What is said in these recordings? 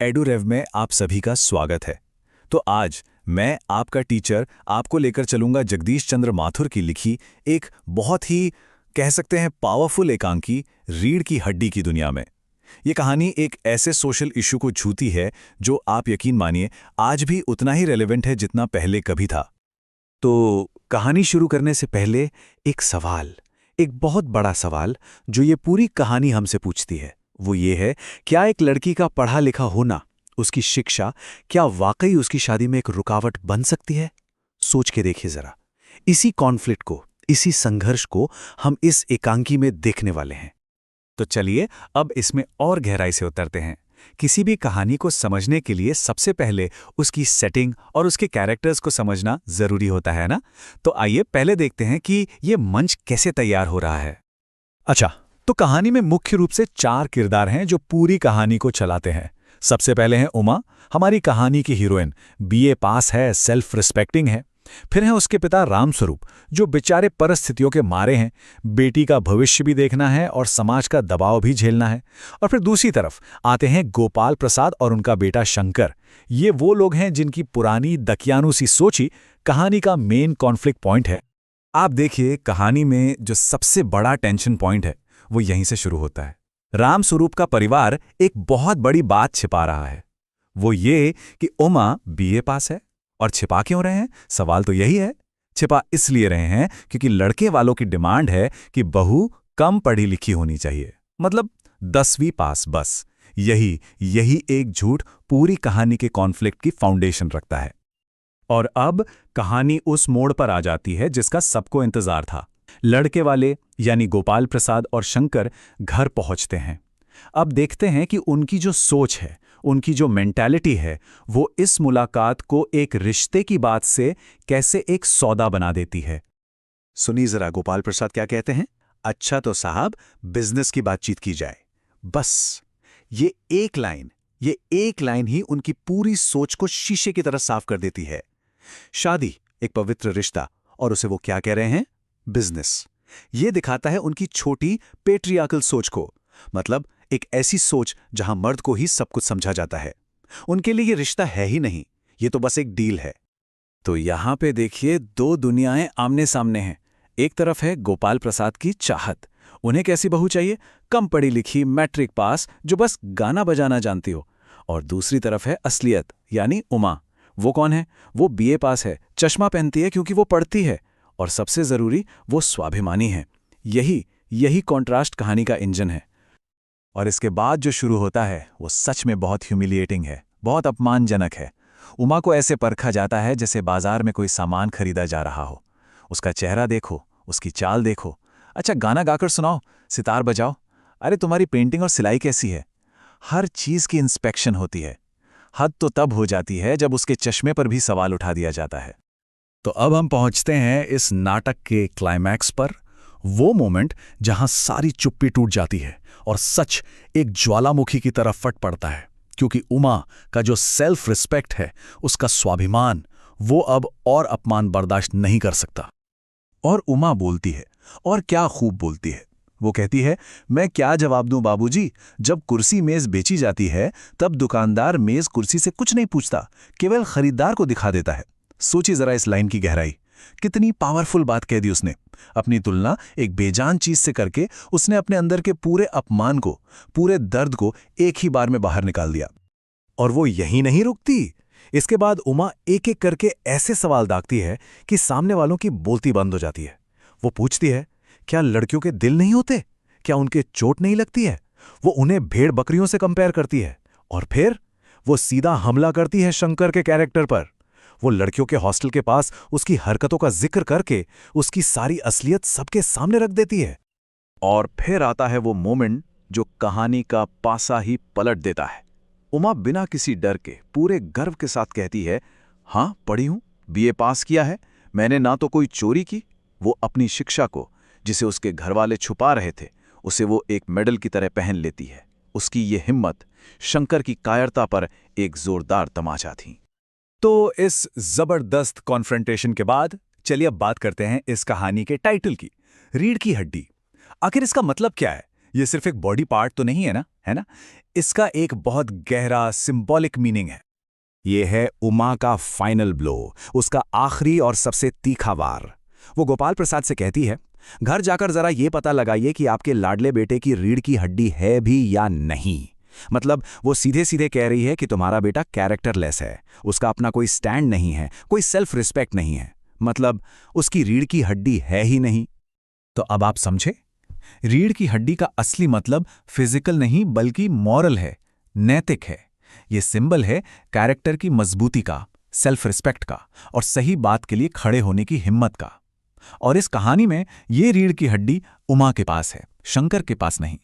एडुरेव में आप सभी का स्वागत है। तो आज मैं आपका टीचर आपको लेकर चलूंगा जगदीश चंद्र माथुर की लिखी एक बहुत ही कह सकते हैं पावरफुल एकांकी रीढ़ की हड्डी की दुनिया में। ये कहानी एक ऐसे सोशल इशू को छूती है जो आप यकीन मानिए आज भी उतना ही रेलेवेंट है जितना पहले कभी था। तो कहानी शुरू करने से पहले एक सवाल, एक बहुत बड़ा सवाल जो ये पूरी कहानी हमसे पूछती है वो ये है, क्या एक लड़की का पढ़ा लिखा होना, उसकी शिक्षा, क्या वाकई उसकी शादी में एक रुकावट बन सकती है? सोच के देखिए जरा। इसी कॉन्फ्लिक्ट को, इसी संघर्ष को हम इस एकांकी में देखने वाले हैं। तो चलिए अब इसमें और गहराई से उतरते हैं। किसी भी कहानी को समझने के लिए सबसे पहले उसकी सेटिंग और उसके कैरेक्टर्स को समझना जरूरी होता है ना? तो आइए पहले देखते हैं कि ये मंच कैसे तैयार हो रहा है। अच्छा, तो कहानी में मुख्य रूप से 4 किरदार हैं जो पूरी कहानी को चलाते हैं। सबसे पहले है उमा, हमारी कहानी की हीरोइन, बीए पास है, सेल्फ रिस्पेक्टिंग है। फिर है उसके पिता रामस्वरूप, जो बेचारे परिस्थितियों के मारे हैं, बेटी का भविष्य भी देखना है और समाज का दबाव भी झेलना है। और फिर दूसरी तरफ आते हैं गोपाल प्रसाद और उनका बेटा शंकर। ये वो लोग हैं जिनकी पुरानी दकियानू सी सोची कहानी का मेन कॉन्फ्लिक्ट पॉइंट है। आप देखिए, कहानी में जो सबसे बड़ा टेंशन पॉइंट है वो यहीं से शुरू होता है। रामस्वरूप का परिवार एक बहुत बड़ी बात छिपा रहा है। वो ये कि उमा बीए पास है। और छिपा क्यों रहे हैं? सवाल तो यही है। छिपा इसलिए रहे हैं क्योंकि लड़के वालों की डिमांड है कि बहू कम पढ़ी लिखी होनी चाहिए, मतलब 10वीं पास बस। यही एक झूठ पूरी कहानी के कॉन्फ्लिक्ट की फाउंडेशन रखता है। और अब कहानी उस मोड़ पर आ जाती है जिसका सबको इंतजार था। लड़के वाले यानी गोपाल प्रसाद और शंकर घर पहुंचते हैं। अब देखते हैं कि उनकी जो सोच है, उनकी जो मेंटालिटी है, वो इस मुलाकात को एक रिश्ते की बात से कैसे एक सौदा बना देती है। सुनिए जरा गोपाल प्रसाद क्या कहते हैं। अच्छा तो साहब, बिजनेस की बातचीत की जाए, बस। ये एक लाइन ही उनकी पूरी सोच को शीशे की तरह साफ कर देती है। शादी एक पवित्र रिश्ता, और उसे वो क्या कह रहे हैं? बिजनेस। ये दिखाता है उनकी छोटी पेट्रियार्कल सोच को, मतलब एक ऐसी सोच जहां मर्द को ही सब कुछ समझा जाता है। उनके लिए ये रिश्ता है ही नहीं, ये तो बस एक डील है। तो यहां पे देखिए, 2 दुनियाएं आमने सामने हैं। एक तरफ है गोपाल प्रसाद की चाहत, उन्हें कैसी बहू चाहिए? कम पढ़ी लिखी, मैट्रिक पास, जो बस गाना बजाना जानती हो। और दूसरी तरफ है असलियत, यानी उमा। वो कौन है? वो बीए पास है, चश्मा पहनती है क्योंकि वो पढ़ती है, और सबसे जरूरी वो स्वाभिमानी है। यही कॉन्ट्रास्ट कहानी का इंजन है। और इसके बाद जो शुरू होता है वो सच में बहुत ह्यूमिलिएटिंग है, बहुत अपमानजनक है। उमा को ऐसे परखा जाता है जैसे बाजार में कोई सामान खरीदा जा रहा हो। उसका चेहरा देखो, उसकी चाल देखो। अच्छा गाना गाकर सुनाओ, सितार बजाओ। अरे तुम्हारी पेंटिंग और सिलाई कैसी है? हर चीज की इंस्पेक्शन होती है। हद तो तब हो जाती है जब उसके चश्मे पर भी सवाल उठा दिया जाता है। तो अब हम पहुंचते हैं इस नाटक के क्लाइमैक्स पर, वो मोमेंट जहां सारी चुप्पी टूट जाती है और सच एक ज्वालामुखी की तरफ फट पड़ता है। क्योंकि उमा का जो सेल्फ रिस्पेक्ट है, उसका स्वाभिमान, वो अब और अपमान बर्दाश्त नहीं कर सकता। और उमा बोलती है, और क्या खूब बोलती है। वो कहती है, मैं क्या जवाब दूं बाबूजी, जब कुर्सी मेज बेची जाती है तब दुकानदार मेज कुर्सी से कुछ नहीं पूछता, केवल खरीदार को दिखा देता है। सोचिए जरा इस लाइन की गहराई, कितनी पावरफुल बात कह दी उसने। अपनी तुलना एक बेजान चीज से करके उसने अपने अंदर के पूरे अपमान को, पूरे दर्द को एक ही बार में बाहर निकाल दिया। और वो यहीं नहीं रुकती। इसके बाद उमा एक एक करके ऐसे सवाल दागती है कि सामने वालों की बोलती बंद हो जाती है। वो पूछती है, क्या लड़कियों के दिल नहीं होते? क्या उनके चोट नहीं लगती है? वो उन्हें भेड़ बकरियों से कंपेयर करती है। और फिर वो सीधा हमला करती है शंकर के कैरेक्टर पर। वो लड़कियों के हॉस्टल के पास उसकी हरकतों का जिक्र करके उसकी सारी असलियत सबके सामने रख देती है। और फिर आता है वो मोमेंट जो कहानी का पासा ही पलट देता है। उमा बिना किसी डर के पूरे गर्व के साथ कहती है, हाँ पढ़ी हूं, बीए पास किया है, मैंने ना तो कोई चोरी की। वो अपनी शिक्षा को, जिसे उसके घरवाले छुपा रहे थे, उसे वो एक मेडल की तरह पहन लेती है। उसकी ये हिम्मत शंकर की कायरता पर एक जोरदार तमाचा थी। तो इस जबरदस्त कॉन्फ्रंटेशन के बाद चलिए अब बात करते हैं इस कहानी के टाइटल की, रीढ़ की हड्डी। आखिर इसका मतलब क्या है? ये सिर्फ एक बॉडी पार्ट तो नहीं है ना, है ना? इसका एक बहुत गहरा सिंबॉलिक मीनिंग है। ये है उमा का फाइनल ब्लो, उसका आखिरी और सबसे तीखा वार। वो गोपाल प्रसाद से कहती है, घर जाकर जरा ये पता लगाइए कि आपके लाडले बेटे की रीढ़ की हड्डी है भी या नहीं। मतलब वो सीधे सीधे कह रही है कि तुम्हारा बेटा कैरेक्टरलेस है, उसका अपना कोई स्टैंड नहीं है, कोई सेल्फ रिस्पेक्ट नहीं है, मतलब उसकी रीढ़ की हड्डी है ही नहीं। तो अब आप समझे, रीढ़ की हड्डी का असली मतलब फिजिकल नहीं बल्कि मॉरल है, नैतिक है। ये सिंबल है कैरेक्टर की मजबूती का, सेल्फ रिस्पेक्ट का और सही बात के लिए खड़े होने की हिम्मत का। और इस कहानी में ये रीढ़ की हड्डी उमा के पास है, शंकर के पास नहीं।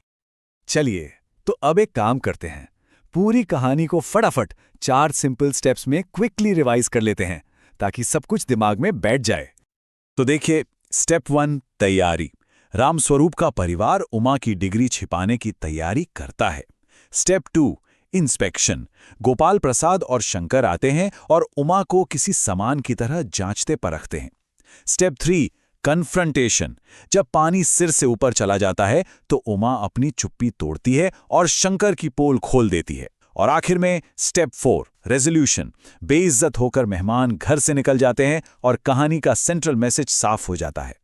चलिए, तो अब एक काम करते हैं, पूरी कहानी को फटाफट 4 सिंपल स्टेप्स में क्विकली रिवाइज कर लेते हैं, ताकि सब कुछ दिमाग में बैठ जाए। तो देखिए, स्टेप 1 तैयारी। रामस्वरूप का परिवार उमा की डिग्री छिपाने की तैयारी करता है। Step 2 inspection. गोपाल प्रसाद और शंकर आते हैं और उमा को किसी सामान की तरह जांचते परखते हैं। Step 3 confrontation. जब पानी सिर से ऊपर चला जाता है तो उमा अपनी चुप्पी तोड़ती है और शंकर की पोल खोल देती है। और आखिर में स्टेप 4 रेजोल्यूशन। बेइज्जत होकर मेहमान घर से निकल जाते हैं और कहानी का सेंट्रल मैसेज साफ हो जाता है।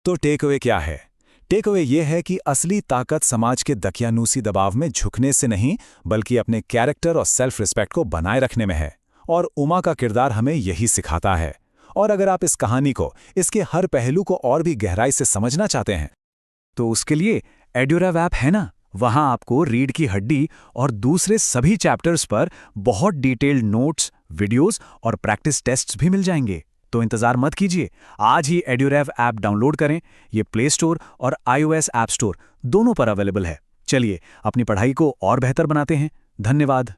तो टेक अवे क्या है? टेक अवे यह है कि असली ताकत समाज के दकियानूसी दबाव में झुकने से नहीं, बल्कि अपने कैरेक्टर और सेल्फ रिस्पेक्ट को बनाए रखने में है। और उमा का किरदार हमें यही सिखाता है। और अगर आप इस कहानी को, इसके हर पहलू को और भी गहराई से समझना चाहते हैं, तो उसके लिए एड्यूरैव ऐप है ना, वहां आपको रीढ़ की हड्डी और दूसरे सभी चैप्टर्स पर बहुत डिटेल्ड नोट्स, वीडियोस और प्रैक्टिस टेस्ट्स भी मिल जाएंगे। तो इंतजार मत कीजिए, आज ही एड्यूरैव ऐप डाउनलोड करें। ये प्ले स्टोर और iOS ऐप स्टोर दोनों पर अवेलेबल है। चलिए, अपनी पढ़ाई को और बेहतर बनाते हैं। धन्यवाद।